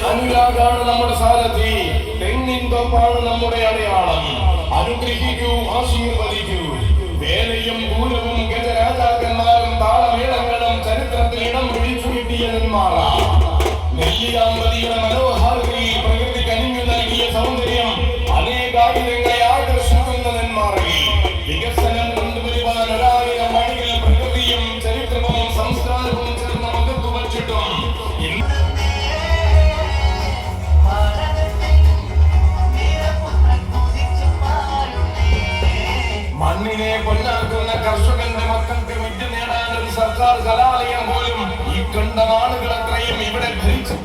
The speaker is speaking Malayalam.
അനുരാഗാണ് നമ്മുടെ സാരഥി. തെങ്ങിൻ തോപ്പാണ് നമ്മുടെ അടയാളം. അനുഗ്രഹിക്കൂ, ആശീർവദിക്കൂ. വേലയും പൂരവും ഗജരാജാക്കന്മാരും താളമേളങ്ങളും ചരിത്രത്തിൽ ഇടം പിടിച്ചു കിട്ടിയ നെന്മാറ. നെല്ലിയാമ്പതിയുടെ മനോഹാരിതയിൽ പ്രകൃതി കനിഞ്ഞു നൽകിയ സൗന്ദര്യം അനേകായിരങ്ങളെ ആകർഷിക്കുന്ന നെന്മാറയിൽ വികസനം കൊണ്ടുവരുവാൻ ഒരായിരം വഴികൾ പ്രകൃതിയും ചരിത്രവും സംസ്കാരവും ചേർന്ന് മുഖത്തു വച്ചിട്ടും മണ്ണിനെ പൊന്നാക്കുന്ന കർഷകന്റെ മക്കൾക്ക് വിദ്യ നേടാൻ ഒരു സർക്കാർ കലാലയം പോലും ഈ കണ്ട നാളുകളത്രയും ഇവിടെ ഭരിച്ചു.